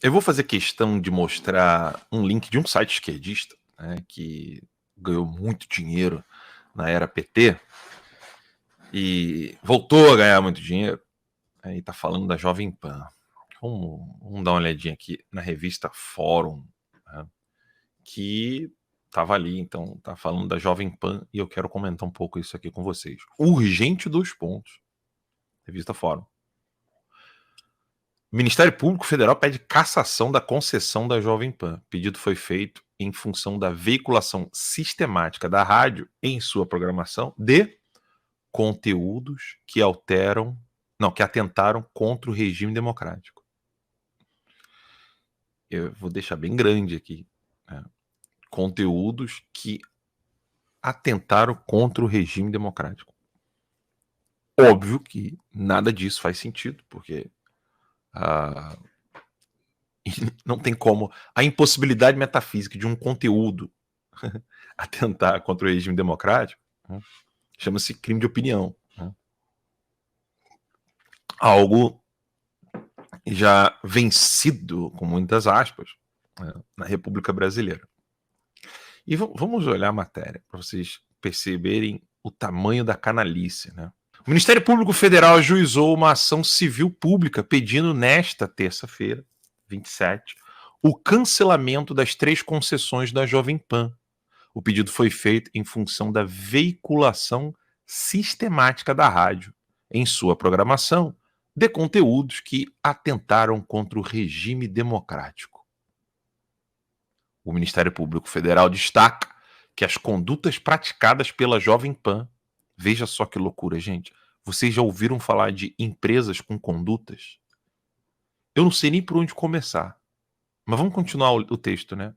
Eu vou fazer questão de mostrar um link de um site esquerdista, né, que ganhou muito dinheiro na era PT e voltou a ganhar muito dinheiro. Aí tá falando da Jovem Pan. Vamos dar uma olhadinha aqui na revista Fórum, né, que tava ali, então tá falando da Jovem Pan e eu quero comentar um pouco isso aqui com vocês. Urgente 2 pontos. Revista Fórum. O Ministério Público Federal pede cassação da concessão da Jovem Pan. O pedido foi feito em função da veiculação sistemática da rádio em sua programação de conteúdos que atentaram contra o regime democrático. Eu vou deixar bem grande aqui, né? Conteúdos que atentaram contra o regime democrático. Óbvio que nada disso faz sentido, porque não tem como. A impossibilidade metafísica de um conteúdo atentar contra o regime democrático, né, chama-se crime de opinião. Né? Algo já vencido, com muitas aspas, né, na República Brasileira. E vamos olhar a matéria para vocês perceberem o tamanho da canalice. Né? O Ministério Público Federal ajuizou uma ação civil pública pedindo nesta terça-feira, 27, o cancelamento das 3 concessões da Jovem Pan. O pedido foi feito em função da veiculação sistemática da rádio em sua programação de conteúdos que atentaram contra o regime democrático. O Ministério Público Federal destaca que as condutas praticadas pela Jovem Pan, veja só que loucura, gente. Vocês já ouviram falar de empresas com condutas? Eu não sei nem por onde começar. Mas vamos continuar o texto, né?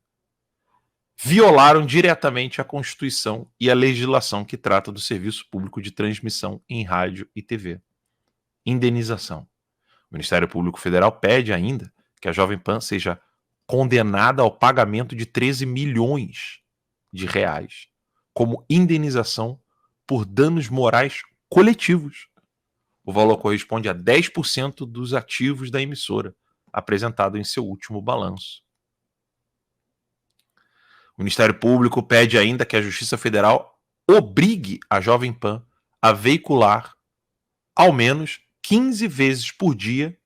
Violaram diretamente a Constituição e a legislação que trata do serviço público de transmissão em rádio e TV. Indenização. O Ministério Público Federal pede ainda que a Jovem Pan seja condenada ao pagamento de 13 milhões de reais como indenização por danos morais coletivos. O valor corresponde a 10% dos ativos da emissora, apresentado em seu último balanço. O Ministério Público pede ainda que a Justiça Federal obrigue a Jovem Pan a veicular ao menos 15 vezes por dia,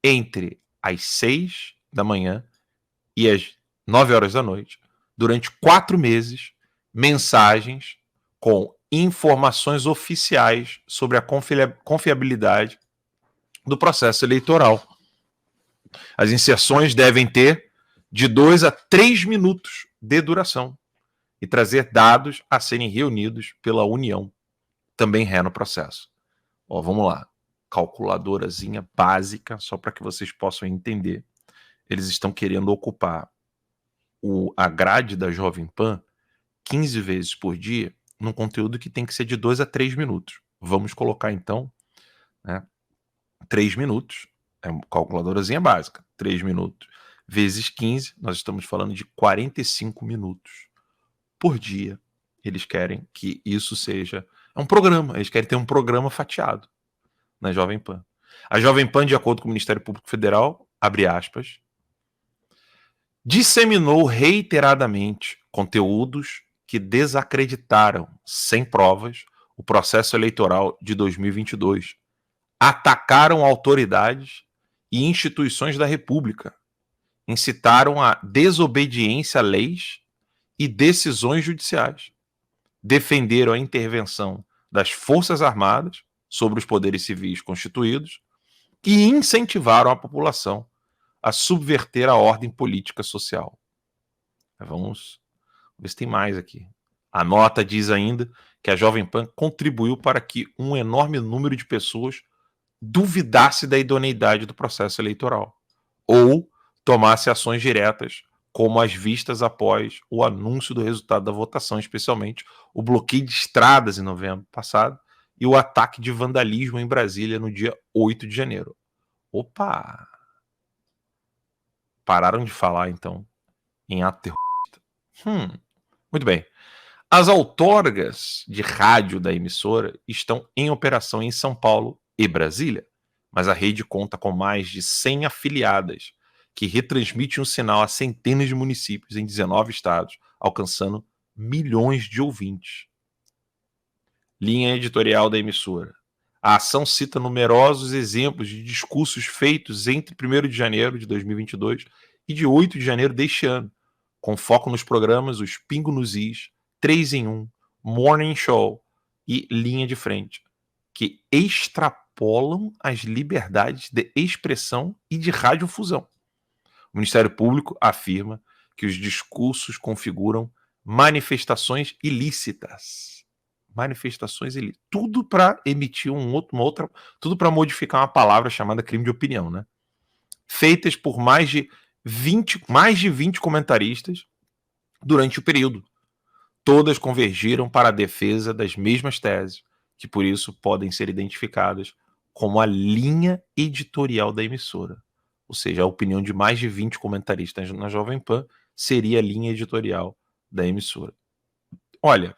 entre as 6 da manhã e as 9 horas da noite, durante 4 meses, mensagens com informações oficiais sobre a confiabilidade do processo eleitoral. As inserções devem ter de 2 a 3 minutos de duração e trazer dados a serem reunidos pela União. Também ré no processo. Vamos lá. Calculadorazinha básica, só para que vocês possam entender. Eles estão querendo ocupar a grade da Jovem Pan 15 vezes por dia num conteúdo que tem que ser de 2 a 3 minutos. Vamos colocar, então, né, 3 minutos. É uma calculadorazinha básica. 3 minutos vezes 15, nós estamos falando de 45 minutos por dia. Eles querem que isso seja... É um programa. Eles querem ter um programa fatiado na Jovem Pan. A Jovem Pan, de acordo com o Ministério Público Federal, abre aspas, disseminou reiteradamente conteúdos que desacreditaram, sem provas, o processo eleitoral de 2022, atacaram autoridades e instituições da República, incitaram a desobediência a leis e decisões judiciais, defenderam a intervenção das Forças Armadas sobre os poderes civis constituídos e incentivaram a população a subverter a ordem política social. Vamos ver se tem mais aqui. A nota diz ainda que a Jovem Pan contribuiu para que um enorme número de pessoas duvidasse da idoneidade do processo eleitoral ou tomasse ações diretas, como as vistas após o anúncio do resultado da votação, especialmente o bloqueio de estradas em novembro passado e o ataque de vandalismo em Brasília no dia 8 de janeiro. Opa! Pararam de falar, então, em ato terrorista. Muito bem. As outorgas de rádio da emissora estão em operação em São Paulo e Brasília, mas a rede conta com mais de 100 afiliadas que retransmitem um sinal a centenas de municípios em 19 estados, alcançando milhões de ouvintes. Linha editorial da emissora. A ação cita numerosos exemplos de discursos feitos entre 1º de janeiro de 2022 e de 8 de janeiro deste ano, com foco nos programas Os Pingo nos Is, 3 em 1, Morning Show e Linha de Frente, que extrapolam as liberdades de expressão e de radiodifusão. O Ministério Público afirma que os discursos configuram manifestações ilícitas. Manifestações ilícitas. Tudo para emitir tudo para modificar uma palavra chamada crime de opinião, né? Feitas por mais de 20 comentaristas durante o período. Todas convergiram para a defesa das mesmas teses, que por isso podem ser identificadas como a linha editorial da emissora. Ou seja, a opinião de mais de 20 comentaristas na Jovem Pan seria a linha editorial da emissora. Olha,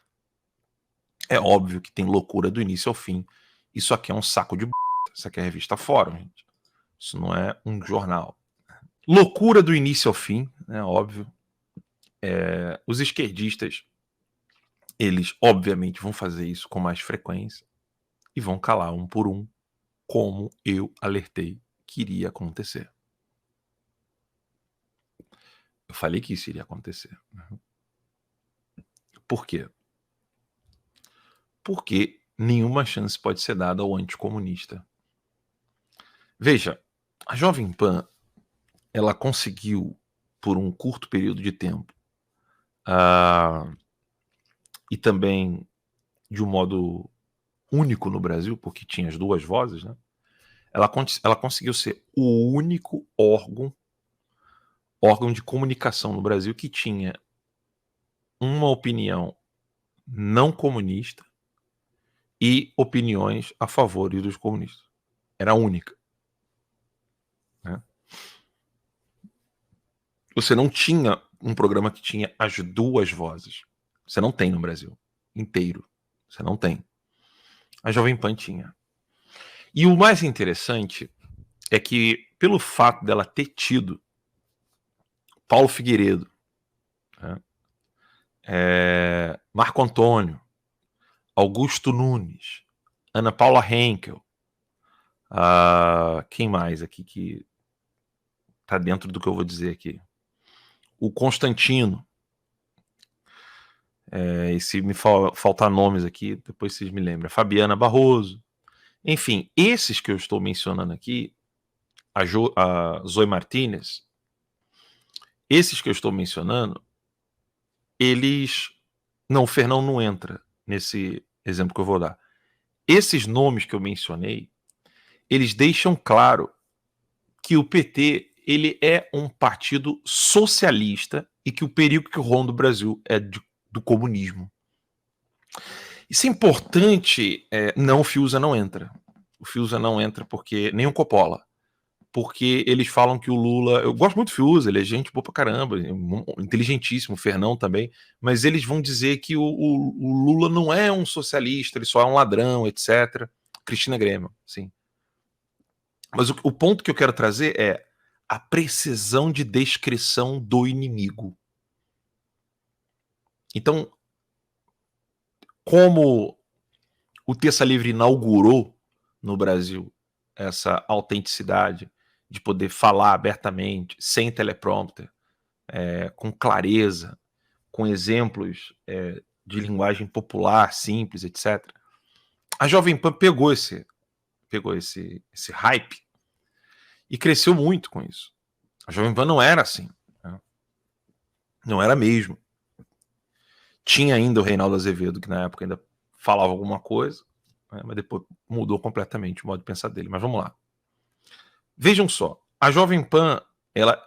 é óbvio que tem loucura do início ao fim. Isso aqui é um saco de b****. Isso aqui é a revista Fórum, gente. Isso não é um jornal. Loucura do início ao fim, é óbvio. Os esquerdistas, eles obviamente vão fazer isso com mais frequência e vão calar um por um, como eu alertei que iria acontecer. Eu falei que isso iria acontecer. Por quê? Porque nenhuma chance pode ser dada ao anticomunista. Veja, a Jovem Pan, ela conseguiu, por um curto período de tempo, e também de um modo único no Brasil, porque tinha as duas vozes, né? Ela conseguiu ser o único órgão de comunicação no Brasil que tinha uma opinião não comunista e opiniões a favor dos comunistas. Era a única. Né? Você não tinha um programa que tinha as duas vozes. Você não tem no Brasil inteiro. Você não tem. A Jovem Pan tinha. E o mais interessante é que, pelo fato dela ter tido Paulo Figueiredo, né, Marco Antônio, Augusto Nunes, Ana Paula Henkel, quem mais aqui que está dentro do que eu vou dizer aqui? O Constantino. E se me faltar nomes aqui, depois vocês me lembram. Fabiana Barroso. Enfim, esses que eu estou mencionando aqui, a Zoe Martínez, esses que eu estou mencionando, eles... Não, o Fernão não entra nesse exemplo que eu vou dar. Esses nomes que eu mencionei, eles deixam claro que o PT ele é um partido socialista e que o perigo que ronda o Brasil é do comunismo. Isso é importante. Não, o Fiuza não entra. O Fiuza não entra porque nem o Coppola. Porque eles falam que o Lula... Eu gosto muito do Fiuza, ele é gente boa pra caramba, inteligentíssimo, o Fernão também, mas eles vão dizer que o Lula não é um socialista, ele só é um ladrão, etc. Cristina Grêmio, sim. Mas o ponto que eu quero trazer é a precisão de descrição do inimigo. Então, como o Terça Livre inaugurou no Brasil essa autenticidade de poder falar abertamente, sem teleprompter, com clareza, com exemplos de linguagem popular, simples, etc. A Jovem Pan pegou esse hype e cresceu muito com isso. A Jovem Pan não era assim. Né? Não era mesmo. Tinha ainda o Reinaldo Azevedo, que na época ainda falava alguma coisa, né? Mas depois mudou completamente o modo de pensar dele. Mas vamos lá. Vejam só, a Jovem Pan, ela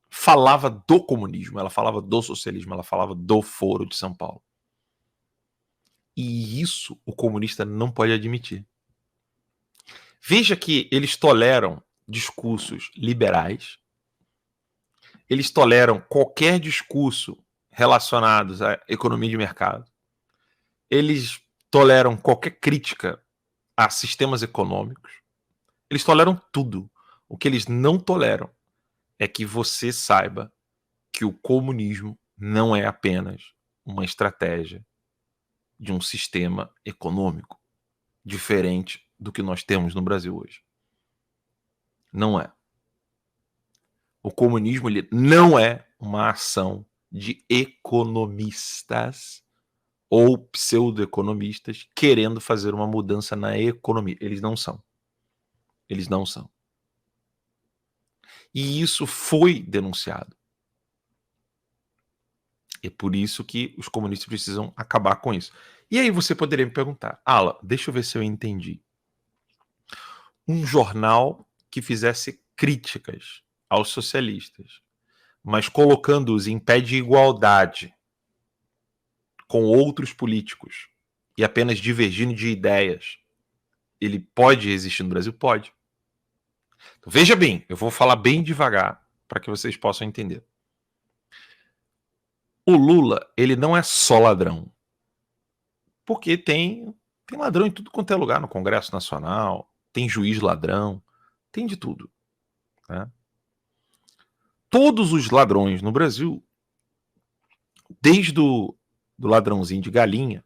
falava do comunismo, ela falava do socialismo, ela falava do Foro de São Paulo. E isso o comunista não pode admitir. Veja que eles toleram discursos liberais, eles toleram qualquer discurso relacionado à economia de mercado, eles toleram qualquer crítica a sistemas econômicos, Eles toleram tudo. O que eles não toleram é que você saiba que o comunismo não é apenas uma estratégia de um sistema econômico diferente do que nós temos no Brasil hoje. Não é. O comunismo ele não é uma ação de economistas ou pseudo-economistas querendo fazer uma mudança na economia. Eles não são. Eles não são. E isso foi denunciado. É por isso que os comunistas precisam acabar com isso. E aí você poderia me perguntar, Ala, deixa eu ver se eu entendi. Um jornal que fizesse críticas aos socialistas, mas colocando-os em pé de igualdade com outros políticos e apenas divergindo de ideias, ele pode existir no Brasil? Pode. Então, veja bem, eu vou falar bem devagar para que vocês possam entender. O Lula, ele não é só ladrão. Porque tem ladrão em tudo quanto é lugar, no Congresso Nacional, tem juiz ladrão, tem de tudo. Né? Todos os ladrões no Brasil, desde do ladrãozinho de galinha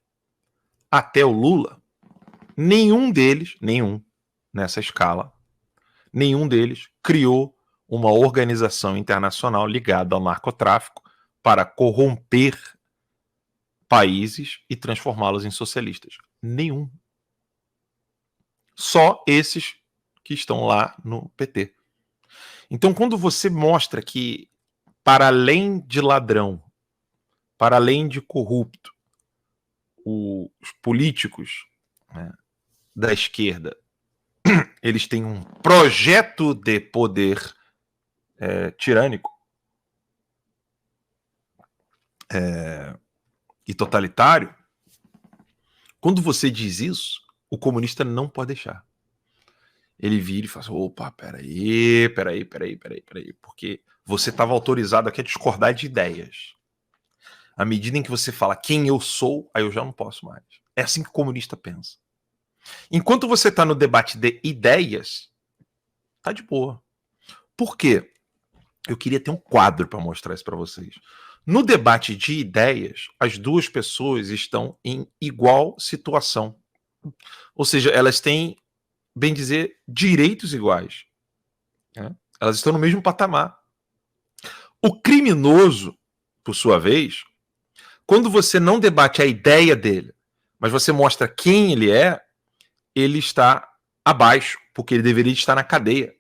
até o Lula, nenhum deles, nessa escala, nenhum deles criou uma organização internacional ligada ao narcotráfico para corromper países e transformá-los em socialistas. Nenhum. Só esses que estão lá no PT. Então, quando você mostra que, para além de ladrão, para além de corrupto, os políticos, né, da esquerda, eles têm um projeto de poder tirânico e totalitário, quando você diz isso, o comunista não pode deixar. Ele vira e fala assim, opa, peraí, porque você estava autorizado aqui a discordar de ideias. À medida em que você fala quem eu sou, aí eu já não posso mais. É assim que o comunista pensa. Enquanto você está no debate de ideias, tá de boa. Por quê? Eu queria ter um quadro para mostrar isso para vocês. No debate de ideias, as duas pessoas estão em igual situação. Ou seja, elas têm, bem dizer, direitos iguais. Né? Elas estão no mesmo patamar. O criminoso, por sua vez, quando você não debate a ideia dele, mas você mostra quem ele está abaixo, porque ele deveria estar na cadeia.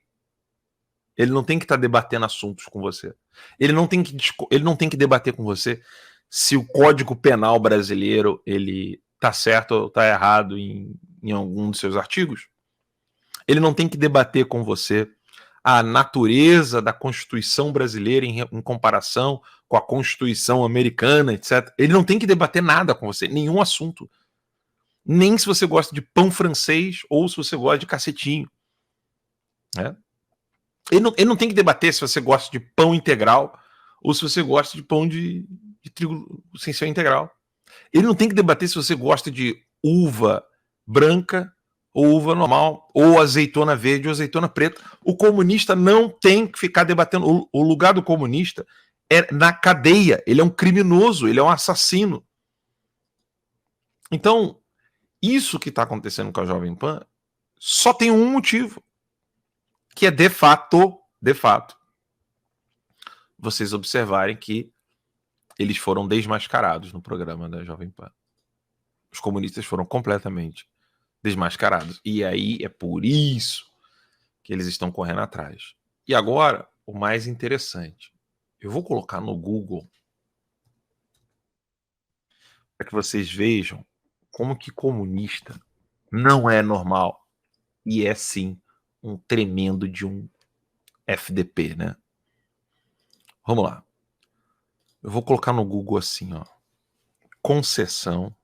Ele não tem que estar debatendo assuntos com você. Ele não tem que debater com você se o Código Penal brasileiro ele está certo ou está errado em algum dos seus artigos. Ele não tem que debater com você a natureza da Constituição brasileira em comparação com a Constituição americana, etc. Ele não tem que debater nada com você, nenhum assunto. Nem se você gosta de pão francês ou se você gosta de cacetinho. Né? Ele não tem que debater se você gosta de pão integral ou se você gosta de pão de trigo sem ser integral. Ele não tem que debater se você gosta de uva branca ou uva normal, ou azeitona verde ou azeitona preta. O comunista não tem que ficar debatendo. O lugar do comunista é na cadeia. Ele é um criminoso, ele é um assassino. Então, isso que está acontecendo com a Jovem Pan só tem um motivo, que é de fato, vocês observarem que eles foram desmascarados no programa da Jovem Pan. Os comunistas foram completamente desmascarados. E aí é por isso que eles estão correndo atrás. E agora, o mais interessante. Eu vou colocar no Google para que vocês vejam como que comunista não é normal e é sim um tremendo de um FDP, né? Vamos lá. Eu vou colocar no Google assim, ó. Concessão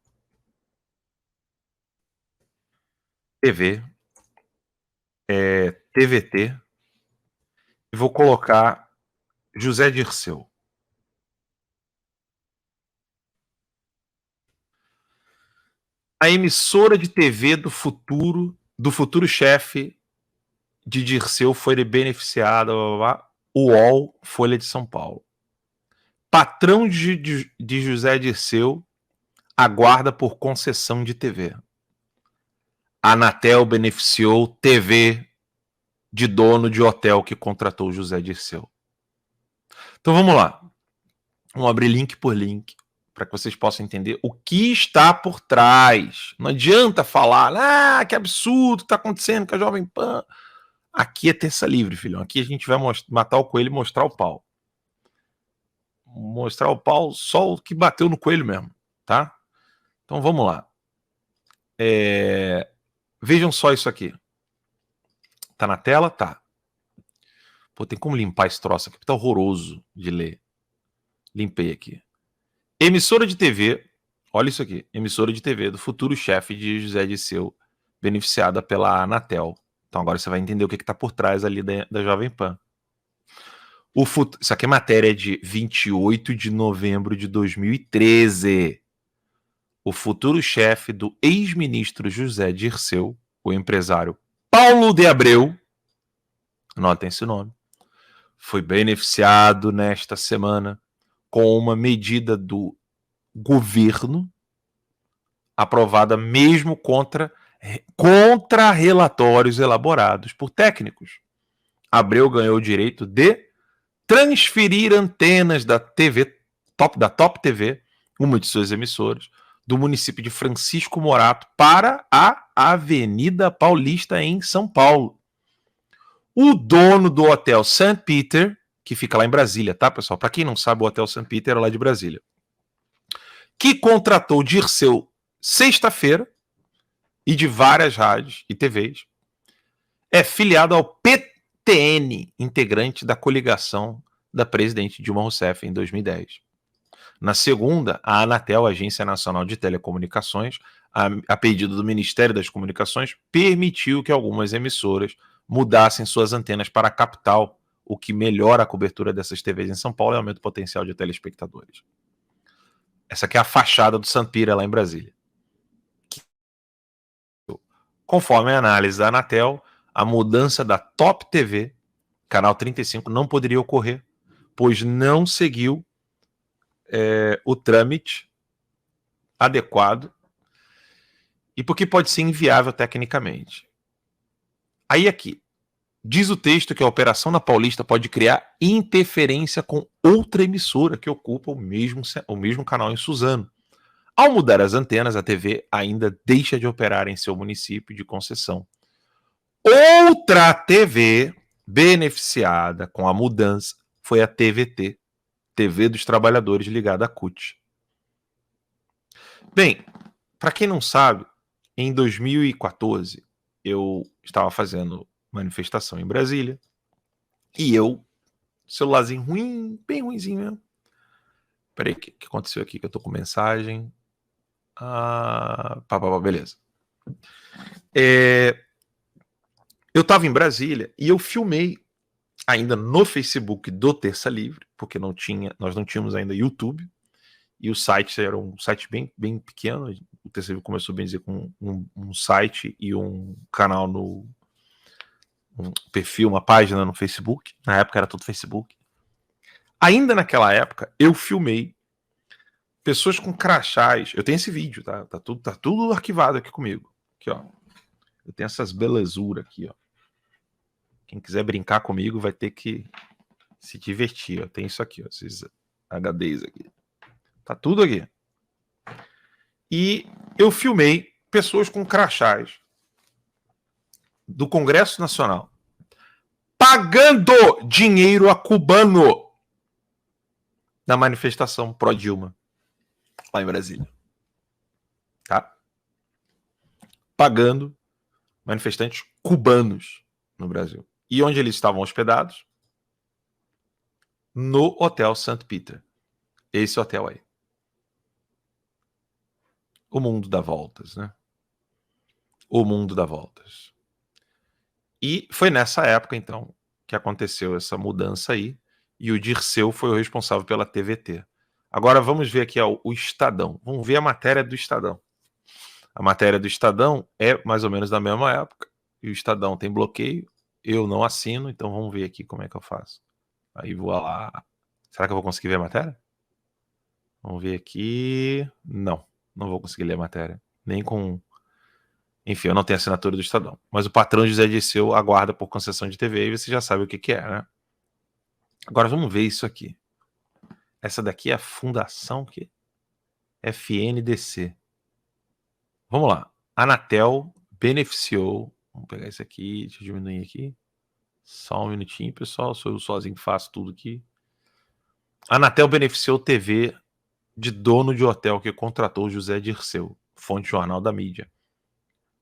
TV, TVT, e vou colocar José Dirceu. A emissora de TV do futuro chefe de Dirceu foi beneficiada, UOL, Folha de São Paulo. Patrão de José Dirceu aguarda por concessão de TV. Anatel beneficiou TV de dono de hotel que contratou José Dirceu. Então vamos lá. Vamos abrir link por link para que vocês possam entender o que está por trás. Não adianta falar, que absurdo está acontecendo com a Jovem Pan. Aqui é terça livre, filhão. Aqui a gente vai matar o coelho e mostrar o pau. Mostrar o pau só o que bateu no coelho mesmo, tá? Então vamos lá. Vejam só isso aqui. Tá na tela? Tá. Pô, tem como limpar esse troço aqui? Tá horroroso de ler. Limpei aqui. Emissora de TV, olha isso aqui. Emissora de TV do futuro chefe de José Dirceu, beneficiada pela Anatel. Então agora você vai entender o que está por trás ali da Jovem Pan. Isso aqui é matéria de 28 de novembro de 2013. O futuro chefe do ex-ministro José Dirceu, o empresário Paulo de Abreu, anotem esse nome, foi beneficiado nesta semana com uma medida do governo aprovada mesmo contra relatórios elaborados por técnicos. Abreu ganhou o direito de transferir antenas da Top TV, uma de suas emissoras, do município de Francisco Morato para a Avenida Paulista, em São Paulo. O dono do Hotel St. Peter, que fica lá em Brasília, tá, pessoal? Para quem não sabe, o Hotel St. Peter é lá de Brasília, que contratou Dirceu sexta-feira e de várias rádios e TVs, é filiado ao PTN, integrante da coligação da presidente Dilma Rousseff em 2010. Na segunda, a Anatel, Agência Nacional de Telecomunicações, a pedido do Ministério das Comunicações, permitiu que algumas emissoras mudassem suas antenas para a capital, o que melhora a cobertura dessas TVs em São Paulo e aumenta o potencial de telespectadores. Essa aqui é a fachada do Sampira, lá em Brasília. Conforme a análise da Anatel, a mudança da Top TV, canal 35, não poderia ocorrer, pois não seguiu o trâmite adequado e porque pode ser inviável tecnicamente. Aí aqui, diz o texto que a operação na Paulista pode criar interferência com outra emissora que ocupa o mesmo canal em Suzano. Ao mudar as antenas, a TV ainda deixa de operar em seu município de concessão. Outra TV beneficiada com a mudança foi a TVT, TV dos Trabalhadores, ligada à CUT. Bem, para quem não sabe, em 2014 eu estava fazendo manifestação em Brasília e celularzinho ruim, bem ruimzinho mesmo. Peraí, o que aconteceu aqui? Que eu tô com mensagem. Beleza. Eu estava em Brasília e eu filmei ainda no Facebook do Terça Livre, porque nós não tínhamos ainda YouTube, e o site era um site bem, bem pequeno. O Terça Livre começou, bem dizer, com um site e um canal um perfil, uma página no Facebook. Na época era tudo Facebook. Ainda naquela época, eu filmei pessoas com crachás. Eu tenho esse vídeo, tá? Tá tudo arquivado aqui comigo. Aqui, ó. Eu tenho essas belezuras aqui, ó. Quem quiser brincar comigo vai ter que se divertir, ó. Tem isso aqui, ó, esses HDs aqui. Tá tudo aqui. E eu filmei pessoas com crachás do Congresso Nacional pagando dinheiro a cubano na manifestação pró-Dilma lá em Brasília. Tá? Pagando manifestantes cubanos no Brasil. E onde eles estavam hospedados? No Hotel St. Peter. Esse hotel aí. O mundo dá voltas, né? O mundo dá voltas. E foi nessa época, então, que aconteceu essa mudança aí, e o Dirceu foi o responsável pela TVT. Agora vamos ver aqui o Estadão. Vamos ver a matéria do Estadão. A matéria do Estadão é mais ou menos da mesma época, e o Estadão tem bloqueio, eu não assino, então vamos ver aqui como é que eu faço. Aí vou lá. Será que eu vou conseguir ver a matéria? Vamos ver aqui. Não vou conseguir ler a matéria. Nem com... Enfim, eu não tenho assinatura do Estadão. Mas o patrão José Dirceu aguarda por concessão de TV e você já sabe o que é, né? Agora vamos ver isso aqui. Essa daqui é a Fundação que FNDC. Vamos lá. Anatel beneficiou... Vamos pegar isso aqui, deixa eu diminuir aqui. Só um minutinho, pessoal. Sou eu sozinho que faço tudo aqui. Anatel beneficiou TV de dono de hotel que contratou José Dirceu, fonte Jornal da Mídia.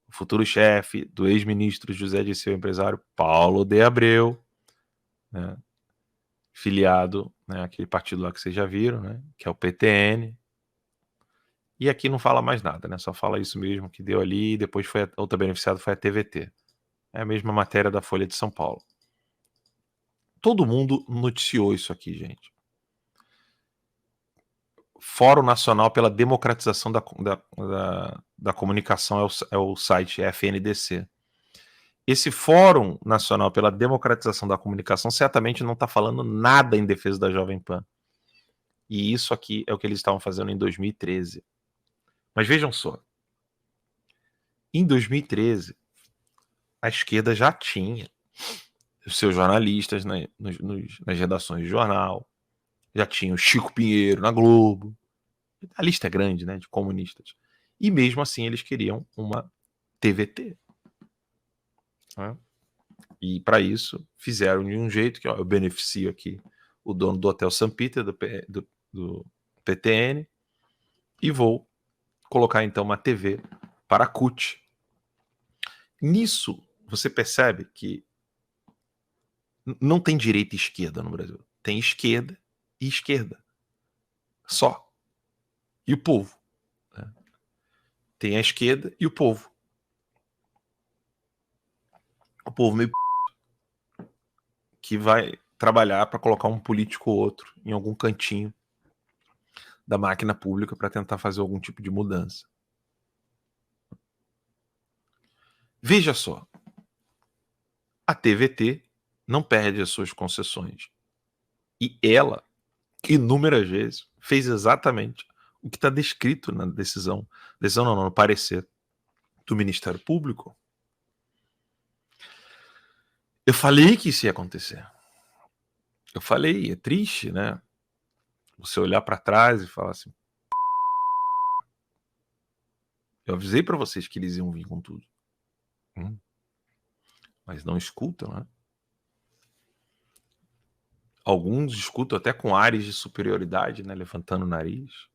O futuro chefe do ex-ministro José Dirceu, empresário Paulo de Abreu, né, filiado, né, aquele partido lá que vocês já viram, né, que é o PTN. E aqui não fala mais nada, né, só fala isso mesmo que deu ali, e depois foi outra beneficiada foi a TVT. É a mesma matéria da Folha de São Paulo. Todo mundo noticiou isso aqui, gente. Fórum Nacional pela Democratização da Comunicação é o site FNDC. Esse Fórum Nacional pela Democratização da Comunicação certamente não está falando nada em defesa da Jovem Pan. E isso aqui é o que eles estavam fazendo em 2013. Mas vejam só. Em 2013, a esquerda já tinha os seus jornalistas, né, nas redações de jornal. Já tinha o Chico Pinheiro na Globo. A lista é grande, né, de comunistas. E mesmo assim eles queriam uma TVT. Né? E para isso fizeram de um jeito que eu beneficio aqui o dono do Hotel St. Peter, do PTN, e vou colocar então uma TV para a CUT. Nisso você percebe que não tem direita e esquerda no Brasil. Tem esquerda e esquerda. Só. E o povo. Né? Tem a esquerda e o povo. O povo meio que vai trabalhar para colocar um político ou outro em algum cantinho da máquina pública para tentar fazer algum tipo de mudança. Veja só, a TVT não perde as suas concessões. E ela, inúmeras vezes, fez exatamente o que está descrito na decisão não, no parecer do Ministério Público. Eu falei que isso ia acontecer. Eu falei, é triste, né? Você olhar para trás e falar assim... Eu avisei para vocês que eles iam vir com tudo. Mas não escutam, né? Alguns escutam até com ares de superioridade, né? Levantando o nariz.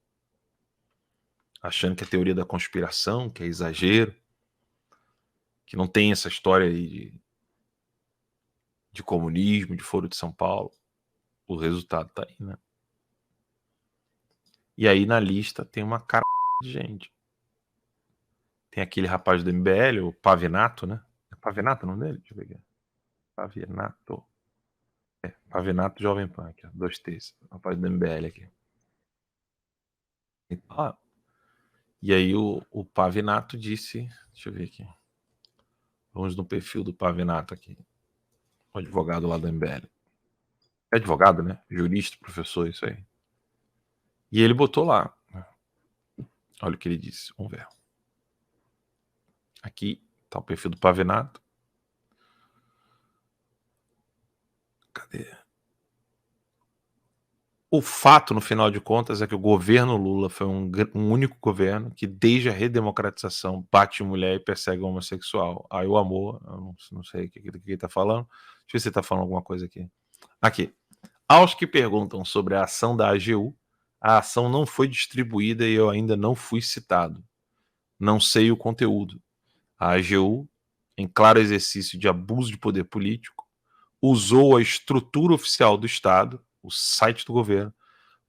Achando que é teoria da conspiração, que é exagero. Que não tem essa história aí de comunismo, de Foro de São Paulo. O resultado tá aí, né? E aí na lista tem uma cara de gente. Tem aquele rapaz do MBL, o Pavinato, né? É Pavinato o nome dele? Deixa eu ver aqui. Pavinato. É, Pavinato Jovem Pan, aqui, ó, 2 T's. Rapaz do MBL aqui. E aí o Pavinato disse... Deixa eu ver aqui. Vamos no perfil do Pavinato aqui. O advogado lá do MBL. É advogado, né? Jurista, professor, isso aí. E ele botou lá. Olha o que ele disse. Vamos ver. Aqui tá o perfil do Pavinato. Cadê? O fato, no final de contas, é que o governo Lula foi um único governo que, desde a redemocratização, bate mulher e persegue o homossexual. Aí o amor, eu não sei o que ele está falando. Deixa eu ver se ele está falando alguma coisa aqui. Aqui. Aos que perguntam sobre a ação da AGU, a ação não foi distribuída e eu ainda não fui citado. Não sei o conteúdo. A AGU, em claro exercício de abuso de poder político, usou a estrutura oficial do Estado, o site do governo,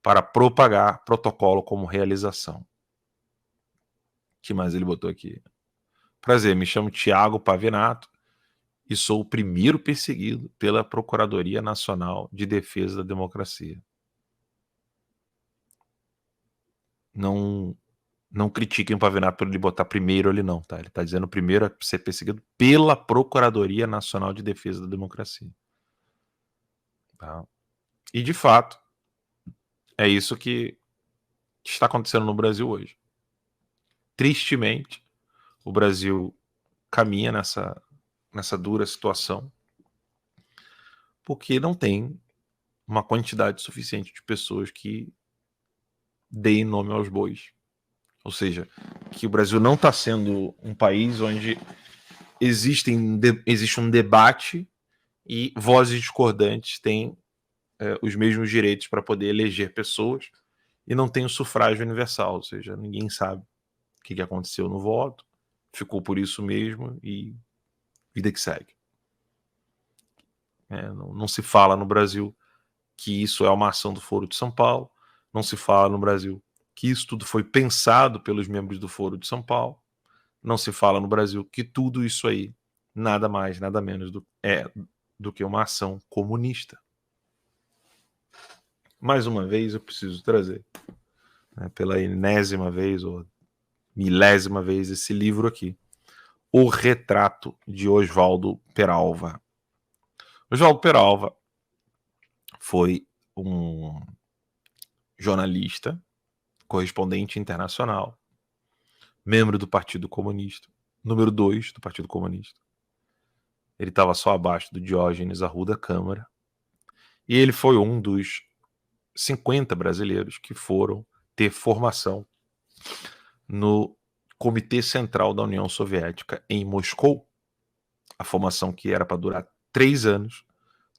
para propagar protocolo como realização. O que mais ele botou aqui? Prazer, me chamo Tiago Pavinato e sou o primeiro perseguido pela Procuradoria Nacional de Defesa da Democracia. Não Não critiquem o Pavinato por ele botar primeiro ali não, tá? Ele está dizendo primeiro a ser perseguido pela Procuradoria Nacional de Defesa da Democracia. Tá? E, de fato, é isso que está acontecendo no Brasil hoje. Tristemente, o Brasil caminha nessa dura situação porque não tem uma quantidade suficiente de pessoas que deem nome aos bois. Ou seja, que o Brasil não está sendo um país onde existe um debate e vozes discordantes têm os mesmos direitos para poder eleger pessoas e não tem o sufrágio universal, ou seja, ninguém sabe o que aconteceu no voto, ficou por isso mesmo e vida que segue. Não se fala no Brasil que isso é uma ação do Foro de São Paulo, não se fala no Brasil que isso tudo foi pensado pelos membros do Foro de São Paulo, não se fala no Brasil que tudo isso aí nada mais, nada menos do que uma ação comunista. Mais uma vez eu preciso trazer, pela enésima vez ou milésima vez, esse livro aqui, O Retrato de Oswaldo Peralva. Oswaldo Peralva foi um jornalista, correspondente internacional, membro do Partido Comunista, número 2 do Partido Comunista. Ele estava só abaixo do Diógenes Arruda Câmara. E ele foi um dos 50 brasileiros que foram ter formação no Comitê Central da União Soviética em Moscou. A formação, que era para durar 3 anos,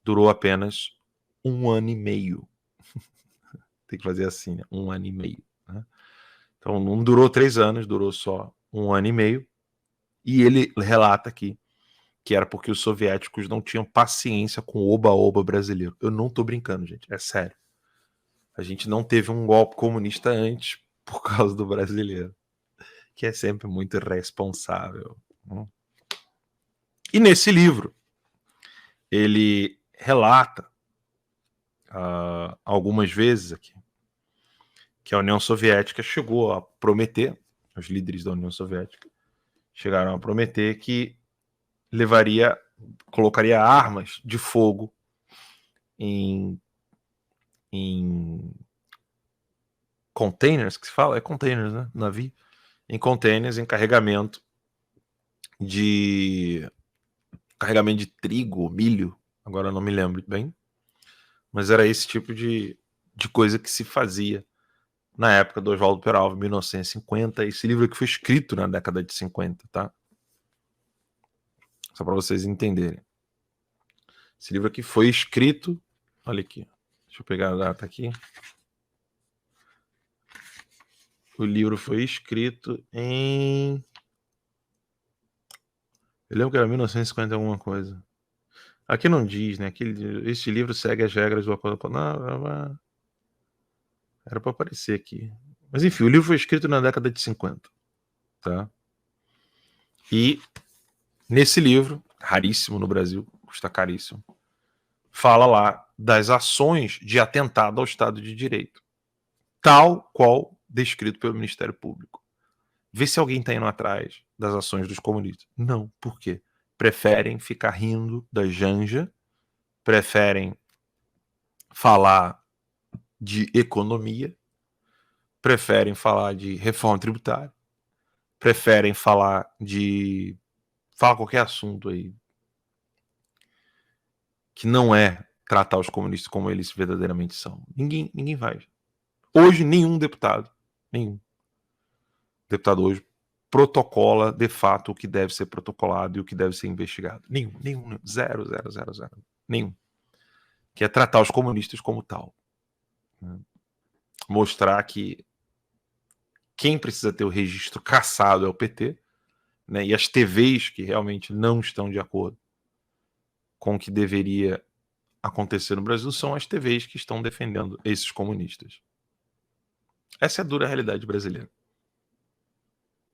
durou apenas 1 ano e meio. Tem que fazer assim, né? 1 ano e meio. Né? Então não durou 3 anos, durou só 1 ano e meio. E ele relata aqui que era porque os soviéticos não tinham paciência com o oba-oba brasileiro. Eu não tô brincando, gente, é sério. A gente não teve um golpe comunista antes por causa do brasileiro, que é sempre muito irresponsável. E nesse livro, ele relata algumas vezes aqui que a União Soviética chegou a prometer, os líderes da União Soviética chegaram a prometer que colocaria armas de fogo em containers, que se fala? É containers, né? Navio. Em containers, em carregamento de trigo, milho, agora não me lembro bem, mas era esse tipo de coisa que se fazia na época do Oswaldo Peralva, 1950. Esse livro aqui foi escrito na década de 50, tá? Só para vocês entenderem. Esse livro aqui foi escrito, olha aqui, deixa eu pegar a data aqui. O livro foi escrito em... Eu lembro que era 1950 alguma coisa. Aqui não diz, né? Esse livro segue as regras do acordo. Não, era para aparecer aqui. Mas enfim, o livro foi escrito na década de 50. Tá? E nesse livro, raríssimo no Brasil, custa caríssimo, fala lá das ações de atentado ao Estado de Direito, tal qual descrito pelo Ministério Público. Vê se alguém está indo atrás das ações dos comunistas. Não, por quê? Preferem ficar rindo da Janja, preferem falar de economia, preferem falar de reforma tributária, preferem falar qualquer assunto aí que não é tratar os comunistas como eles verdadeiramente são. Ninguém vai. Hoje, nenhum deputado hoje protocola de fato o que deve ser protocolado e o que deve ser investigado. Nenhum. Zero. Nenhum. Que é tratar os comunistas como tal. Mostrar que quem precisa ter o registro cassado é o PT, né? E as TVs que realmente não estão de acordo com o que deveria acontecer no Brasil são as TVs que estão defendendo esses comunistas. Essa é a dura realidade brasileira.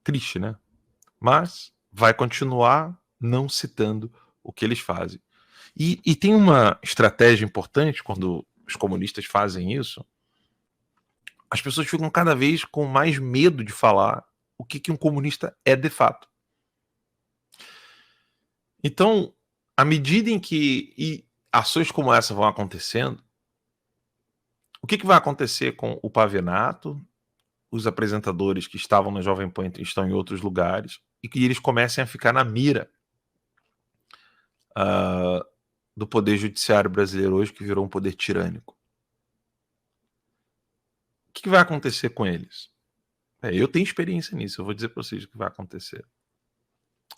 Triste, né? Mas vai continuar não citando o que eles fazem. E tem uma estratégia importante quando os comunistas fazem isso, as pessoas ficam cada vez com mais medo de falar o que um comunista é de fato. Então, à medida em que ações como essa vão acontecendo, o que vai acontecer com o Pavinato, os apresentadores que estavam na Jovem Pan estão em outros lugares, e que eles comecem a ficar na mira do poder judiciário brasileiro hoje, que virou um poder tirânico. O que vai acontecer com eles? Eu tenho experiência nisso, eu vou dizer para vocês o que vai acontecer.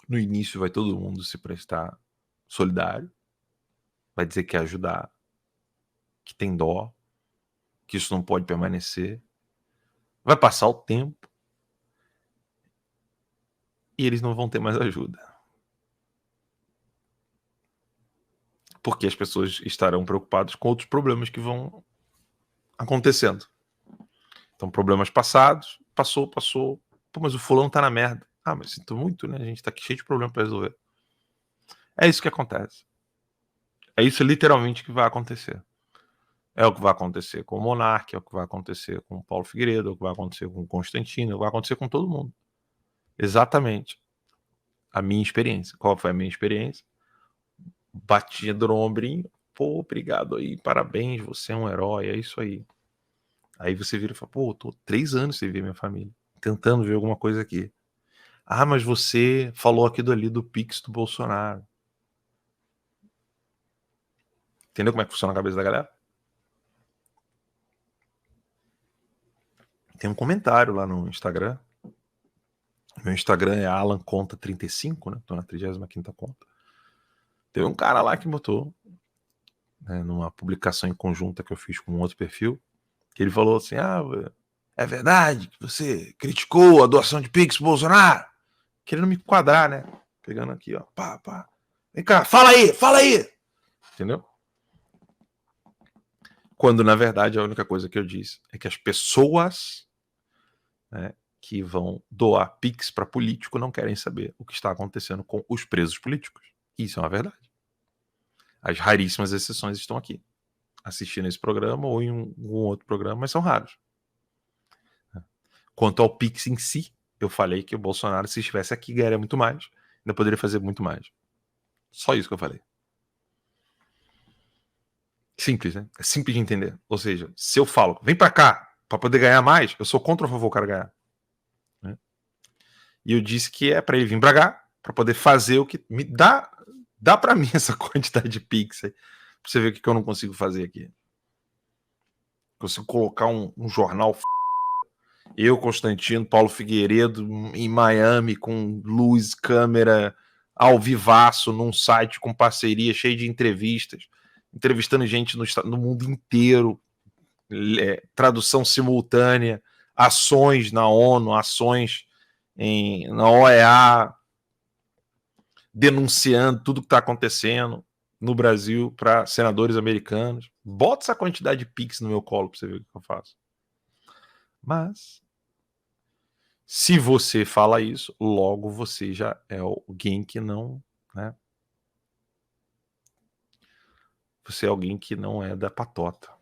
No início vai todo mundo se prestar solidário, vai dizer que quer ajudar, que tem dó, que isso não pode permanecer. Vai passar o tempo e eles não vão ter mais ajuda. Porque as pessoas estarão preocupadas com outros problemas que vão acontecendo. Então, problemas passados, passou. Pô, mas o fulano tá na merda. Ah, mas sinto muito, né? A gente tá aqui cheio de problema para resolver. É isso que acontece. É isso literalmente que vai acontecer. É o que vai acontecer com o Monark, é o que vai acontecer com o Paulo Figueiredo, é o que vai acontecer com o Constantino, é o que vai acontecer com todo mundo. Exatamente. A minha experiência. Qual foi a minha experiência? Batia no ombrinho. Pô, obrigado aí, parabéns, você é um herói, é isso aí. Aí você vira e fala, pô, eu tô 3 anos sem ver minha família, tentando ver alguma coisa aqui. Ah, mas você falou aquilo ali do Pix do Bolsonaro. Entendeu como é que funciona a cabeça da galera? Tem um comentário lá no Instagram. Meu Instagram é AlanConta35, né? Tô na 35ª conta. Teve um cara lá que botou, né, numa publicação em conjunta que eu fiz com um outro perfil, que ele falou assim, é verdade que você criticou a doação de Pix pro Bolsonaro? Querendo me enquadrar, né? Pegando aqui, ó. Pá. Vem cá, fala aí! Entendeu? Quando, na verdade, a única coisa que eu disse é que as pessoas, né, que vão doar Pix para político não querem saber o que está acontecendo com os presos políticos. Isso é uma verdade. As raríssimas exceções estão aqui, assistindo esse programa ou em um outro programa, mas são raros. Quanto ao Pix em si, eu falei que o Bolsonaro, se estivesse aqui, ganharia muito mais. Ainda poderia fazer muito mais. Só isso que eu falei. Simples, né? É simples de entender. Ou seja, se eu falo, vem pra cá pra poder ganhar mais, eu sou contra ou a favor do cara ganhar. Né? E eu disse que é pra ele vir pra cá pra poder fazer o que me dá. Dá pra mim essa quantidade de Pix aí. Pra você ver o que eu não consigo fazer aqui. Consigo colocar um jornal. Eu, Constantino, Paulo Figueiredo, em Miami, com luz, câmera, ao vivaço, num site com parceria, cheio de entrevistas, entrevistando gente no mundo inteiro, tradução simultânea, ações na ONU, ações na OEA, denunciando tudo que está acontecendo no Brasil para senadores americanos. Bota essa quantidade de Pix no meu colo para você ver o que eu faço. Mas se você fala isso, logo você já é alguém que não, né? Você é alguém que não é da patota.